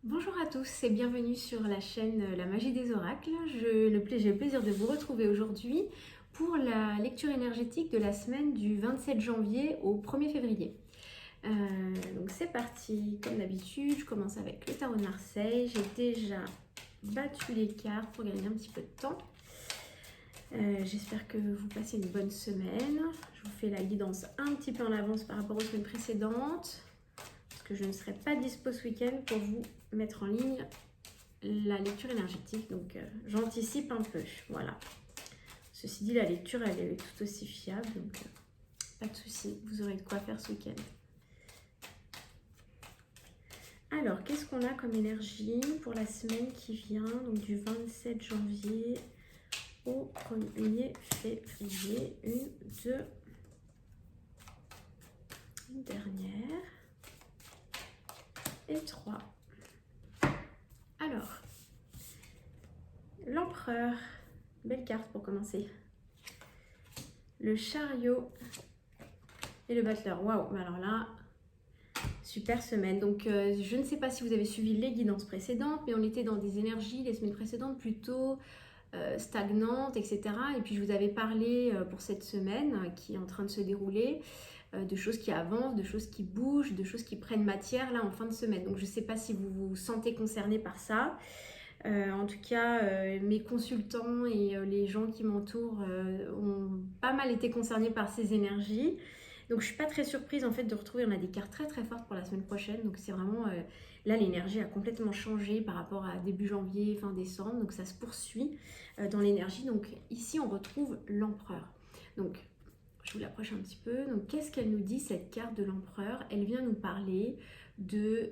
Bonjour à tous et bienvenue sur la chaîne La Magie des Oracles. J'ai le plaisir de vous retrouver aujourd'hui pour la lecture énergétique de la semaine du 27 janvier au 1er février. Donc c'est parti, comme d'habitude, je commence avec le tarot de Marseille. J'ai déjà battu les cartes pour gagner un petit peu de temps. J'espère que vous passez une bonne semaine. Je vous fais la guidance un petit peu en avance par rapport aux semaines précédentes, parce que je ne serai pas dispo ce week-end pour vous mettre en ligne la lecture énergétique, donc j'anticipe un peu, voilà. Ceci dit, la lecture elle est tout aussi fiable, donc pas de souci, vous aurez de quoi faire ce week-end. Alors, qu'est-ce qu'on a comme énergie pour la semaine qui vient, donc du 27 janvier au 1er février? Une dernière et 3. Alors, l'empereur, belle carte pour commencer. Le chariot et le battleur. Waouh, alors là, super semaine. Donc, je ne sais pas si vous avez suivi les guidances précédentes, mais on était dans des énergies les semaines précédentes plutôt stagnantes, etc. Et puis, je vous avais parlé pour cette semaine qui est en train de se dérouler, de choses qui avancent, de choses qui bougent, de choses qui prennent matière là en fin de semaine. Donc, je ne sais pas si vous vous sentez concerné par ça. En tout cas, mes consultants et les gens qui m'entourent ont pas mal été concernés par ces énergies. Donc je suis pas très surprise en fait de retrouver, on a des cartes très très fortes pour la semaine prochaine. Donc c'est vraiment, là l'énergie a complètement changé par rapport à début janvier, fin décembre. Donc ça se poursuit dans l'énergie. Donc ici on retrouve l'empereur. Donc je vous l'approche un petit peu. Donc qu'est-ce qu'elle nous dit cette carte de l'empereur? Elle vient nous parler de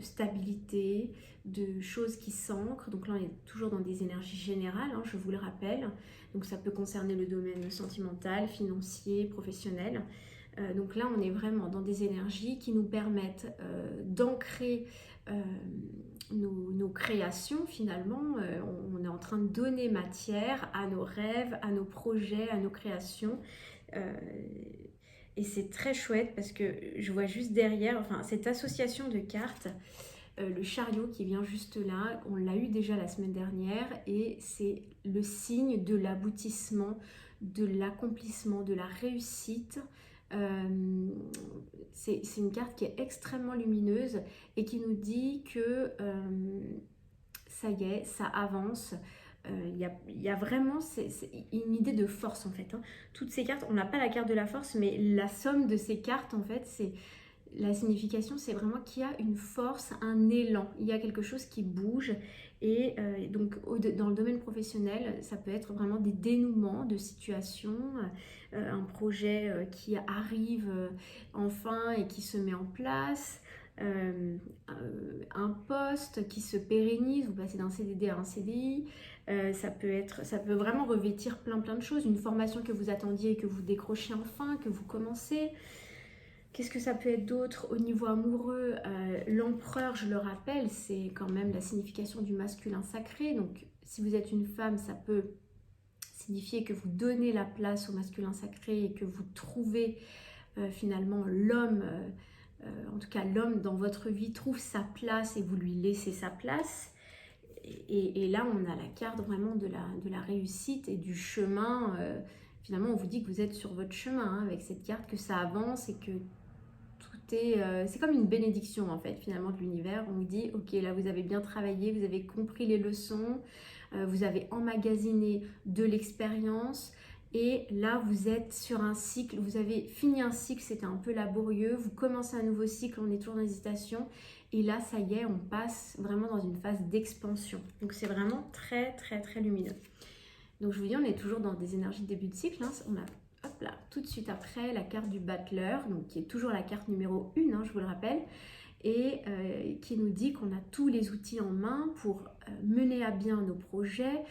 stabilité, de choses qui s'ancrent. Donc là, on est toujours dans des énergies générales, hein, je vous le rappelle. Donc ça peut concerner le domaine sentimental, financier, professionnel. Donc là, on est vraiment dans des énergies qui nous permettent d'ancrer nos créations finalement. On est en train de donner matière à nos rêves, à nos projets, à nos créations. Et c'est très chouette parce que je vois juste derrière, enfin cette association de cartes, le chariot qui vient juste là, on l'a eu déjà la semaine dernière et c'est le signe de l'aboutissement, de l'accomplissement, de la réussite. C'est une carte qui est extrêmement lumineuse et qui nous dit que ça y est, ça avance. Il y a vraiment c'est une idée de force en fait, hein. Toutes ces cartes, on n'a pas la carte de la force, mais la somme de ces cartes en fait, c'est la signification, c'est vraiment qu'il y a une force, un élan, il y a quelque chose qui bouge. Et donc dans le domaine professionnel, ça peut être vraiment des dénouements de situations, un projet qui arrive enfin et qui se met en place, un poste qui se pérennise, vous passez d'un CDD à un CDI. Ça peut vraiment revêtir plein de choses, une formation que vous attendiez et que vous décrochez enfin, que vous commencez. Qu'est-ce que ça peut être d'autre au niveau amoureux? L'empereur, je le rappelle, c'est quand même la signification du masculin sacré. Donc si vous êtes une femme, ça peut signifier que vous donnez la place au masculin sacré et que vous trouvez finalement l'homme, en tout cas l'homme dans votre vie trouve sa place et vous lui laissez sa place. Et là, on a la carte vraiment de la réussite et du chemin. Finalement, on vous dit que vous êtes sur votre chemin, hein, avec cette carte, que ça avance et que c'est comme une bénédiction en fait finalement de l'univers. On vous dit ok, là vous avez bien travaillé, vous avez compris les leçons, vous avez emmagasiné de l'expérience et là vous êtes sur un cycle, vous avez fini un cycle, c'était un peu laborieux, vous commencez un nouveau cycle, on est toujours dans l'hésitation et là ça y est, on passe vraiment dans une phase d'expansion. Donc c'est vraiment très très très lumineux. Donc je vous dis, on est toujours dans des énergies de début de cycle, hein. On a hop là, tout de suite après, la carte du battleur, donc qui est toujours la carte numéro 1, hein, je vous le rappelle, et qui nous dit qu'on a tous les outils en main pour mener à bien nos projets,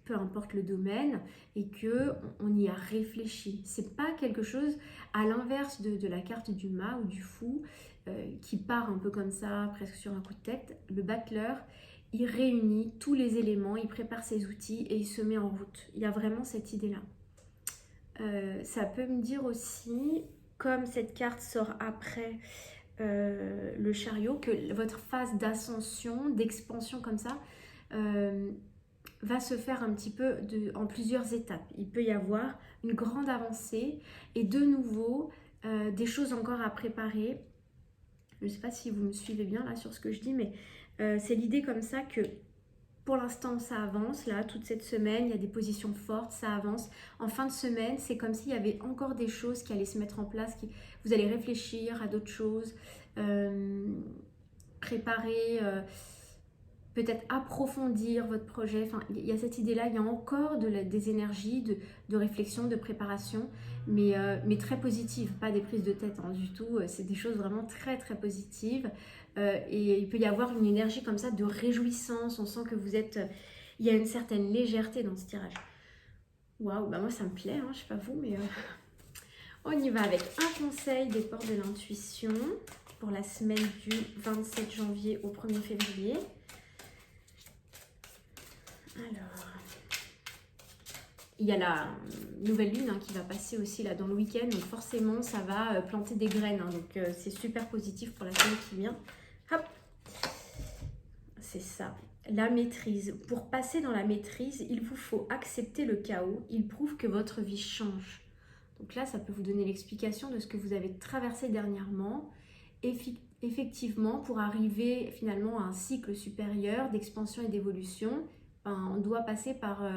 peu importe le domaine, et qu'on y a réfléchi. C'est pas quelque chose à l'inverse de la carte du mât ou du fou, qui part un peu comme ça, presque sur un coup de tête. Le battleur, il réunit tous les éléments, il prépare ses outils et il se met en route. Il y a vraiment cette idée-là. Ça peut me dire aussi, comme cette carte sort après le chariot, que votre phase d'ascension, d'expansion comme ça, va se faire un petit peu en plusieurs étapes. Il peut y avoir une grande avancée et de nouveau des choses encore à préparer. Je ne sais pas si vous me suivez bien là sur ce que je dis, mais c'est l'idée comme ça que pour l'instant ça avance, là toute cette semaine il y a des positions fortes, ça avance. En fin de semaine c'est comme s'il y avait encore des choses qui allaient se mettre en place, vous allez réfléchir à d'autres choses, préparer, peut-être approfondir votre projet. Enfin, il y a cette idée-là, il y a encore des énergies de réflexion, de préparation, mais très positives, pas des prises de tête hein, du tout. C'est des choses vraiment très très positives. Et il peut y avoir une énergie comme ça de réjouissance. On sent que vous êtes... il y a une certaine légèreté dans ce tirage. Waouh, bah moi ça me plaît, hein, je sais pas vous, mais on y va avec un conseil des portes de l'intuition pour la semaine du 27 janvier au 1er février. Alors, il y a la nouvelle lune hein, qui va passer aussi là dans le week-end, donc forcément ça va planter des graines, hein, donc c'est super positif pour la semaine qui vient. Hop, c'est ça, la maîtrise. Pour passer dans la maîtrise, il vous faut accepter le chaos, il prouve que votre vie change. Donc là, ça peut vous donner l'explication de ce que vous avez traversé dernièrement. Effectivement, pour arriver finalement à un cycle supérieur d'expansion et d'évolution, on doit passer par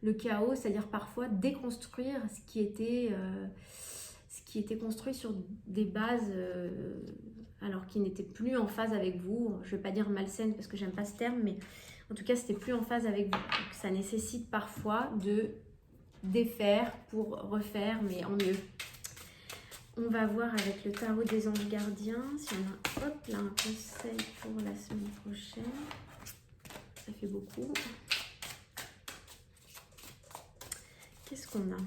le chaos, c'est-à-dire parfois déconstruire ce qui était construit sur des bases alors qui n'étaient plus en phase avec vous. Je ne vais pas dire malsaine parce que j'aime pas ce terme, mais en tout cas, c'était plus en phase avec vous. Donc, ça nécessite parfois de défaire pour refaire, mais en mieux. On va voir avec le tarot des anges gardiens si on a hop, là, un conseil pour la semaine prochaine. Ça fait beaucoup. Qu'est-ce qu'on a?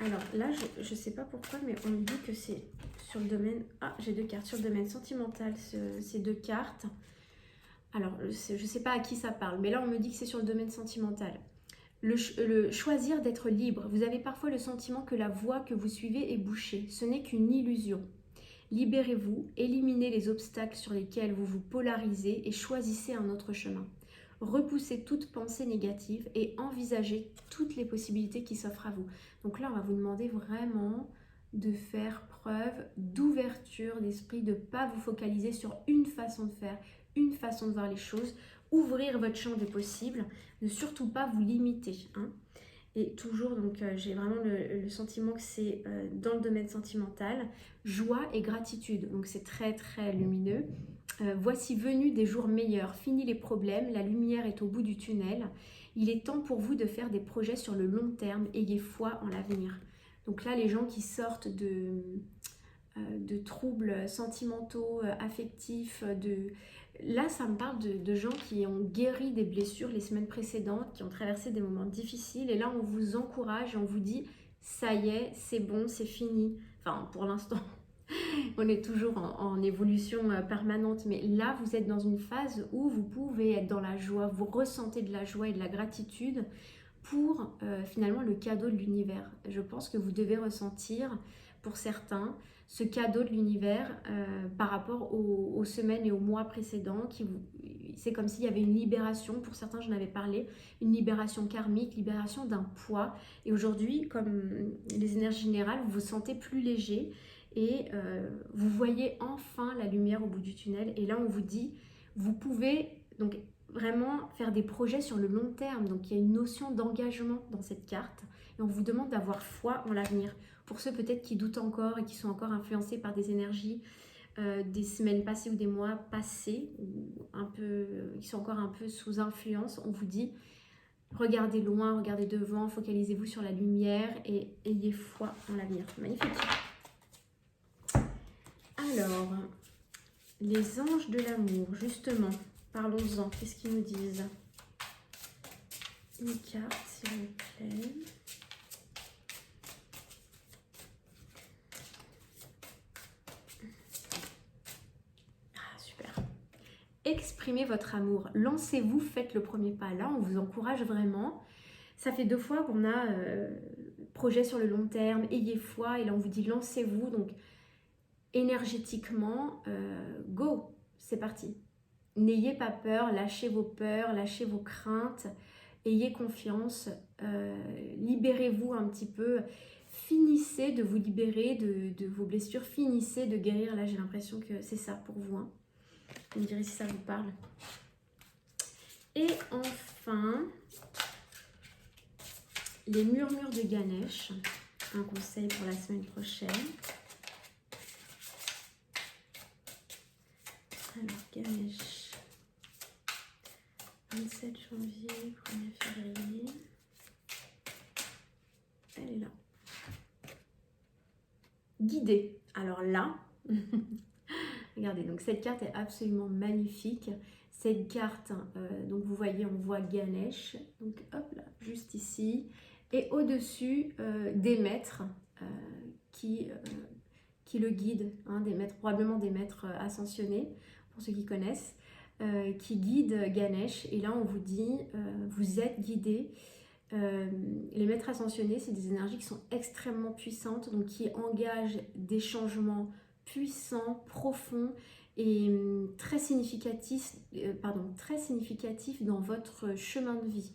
Alors là, je ne sais pas pourquoi, mais on me dit que c'est sur le domaine... Ah, j'ai deux cartes. Sur le domaine sentimental, ces deux cartes. Alors, je ne sais pas à qui ça parle, mais là, on me dit que c'est sur le domaine sentimental. Le choisir d'être libre. Vous avez parfois le sentiment que la voie que vous suivez est bouchée. Ce n'est qu'une illusion. Libérez-vous, éliminez les obstacles sur lesquels vous vous polarisez et choisissez un autre chemin. Repoussez toute pensée négative et envisagez toutes les possibilités qui s'offrent à vous. Donc là, on va vous demander vraiment de faire preuve d'ouverture d'esprit, de ne pas vous focaliser sur une façon de faire, une façon de voir les choses. Ouvrir votre champ des possibles, ne surtout pas vous limiter. Hein. Et toujours, donc j'ai vraiment le sentiment que c'est dans le domaine sentimental, joie et gratitude. Donc c'est très très lumineux. Voici venus des jours meilleurs, fini les problèmes, la lumière est au bout du tunnel. Il est temps pour vous de faire des projets sur le long terme, ayez foi en l'avenir. Donc là, les gens qui sortent de troubles sentimentaux, affectifs, là ça me parle de gens qui ont guéri des blessures les semaines précédentes, qui ont traversé des moments difficiles, et là on vous encourage et on vous dit ça y est, c'est bon, c'est fini. Enfin pour l'instant on est toujours en évolution permanente, mais là vous êtes dans une phase où vous pouvez être dans la joie, vous ressentez de la joie et de la gratitude pour finalement le cadeau de l'univers. Je pense que vous devez ressentir pour certains ce cadeau de l'univers par rapport aux semaines et aux mois précédents. C'est comme s'il y avait une libération, pour certains j'en avais parlé, une libération karmique, libération d'un poids. Et aujourd'hui, comme les énergies générales, vous vous sentez plus léger et vous voyez enfin la lumière au bout du tunnel. Et là on vous dit, vous pouvez donc vraiment faire des projets sur le long terme. Donc il y a une notion d'engagement dans cette carte. Et on vous demande d'avoir foi en l'avenir. Pour ceux peut-être qui doutent encore et qui sont encore influencés par des énergies des semaines passées ou des mois passés, ou qui sont encore un peu sous influence, on vous dit regardez loin, regardez devant, focalisez-vous sur la lumière et ayez foi en l'avenir. Magnifique. Alors, les anges de l'amour, justement, parlons-en. Qu'est-ce qu'ils nous disent? Une carte, s'il vous plaît. Exprimez votre amour, lancez-vous, faites le premier pas. Là, on vous encourage vraiment. Ça fait 2 fois qu'on a projet sur le long terme, ayez foi. Et là, on vous dit lancez-vous. Donc, énergétiquement, go, c'est parti. N'ayez pas peur, lâchez vos peurs, lâchez vos craintes, ayez confiance, libérez-vous un petit peu, finissez de vous libérer de vos blessures, finissez de guérir. Là, j'ai l'impression que c'est ça pour vous. Hein. Vous me direz si ça vous parle. Et enfin, les murmures de Ganesh, un conseil pour la semaine prochaine. Alors, Ganesh, 27 janvier, 1er février. Elle est là. Guidée. Alors là, regardez, donc cette carte est absolument magnifique. Cette carte, donc vous voyez, on voit Ganesh, donc hop là, juste ici. Et au-dessus, des maîtres qui le guident, hein, des maîtres, probablement des maîtres ascensionnés, pour ceux qui connaissent, qui guident Ganesh. Et là, on vous dit, vous êtes guidés. Les maîtres ascensionnés, c'est des énergies qui sont extrêmement puissantes, donc qui engagent des changements puissants, profonds et très significatifs dans votre chemin de vie.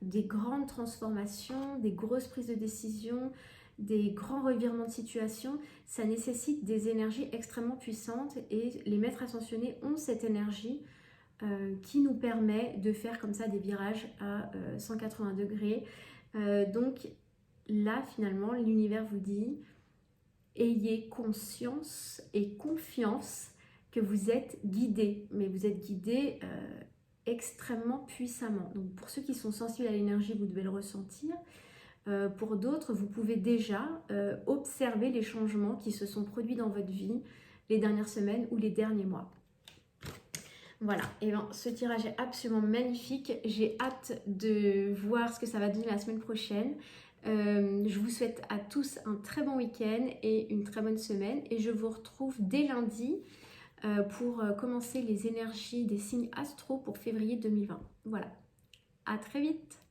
Des grandes transformations, des grosses prises de décision, des grands revirements de situation, ça nécessite des énergies extrêmement puissantes et les maîtres ascensionnés ont cette énergie qui nous permet de faire comme ça des virages à 180 degrés. Donc là, finalement, l'univers vous dit, ayez conscience et confiance que vous êtes guidés, mais vous êtes guidés extrêmement puissamment. Donc pour ceux qui sont sensibles à l'énergie, vous devez le ressentir. Pour d'autres, vous pouvez déjà observer les changements qui se sont produits dans votre vie les dernières semaines ou les derniers mois. Voilà, et bien ce tirage est absolument magnifique. J'ai hâte de voir ce que ça va donner la semaine prochaine. Je vous souhaite à tous un très bon week-end et une très bonne semaine. Et je vous retrouve dès lundi pour commencer les énergies des signes astro pour février 2020. Voilà, à très vite.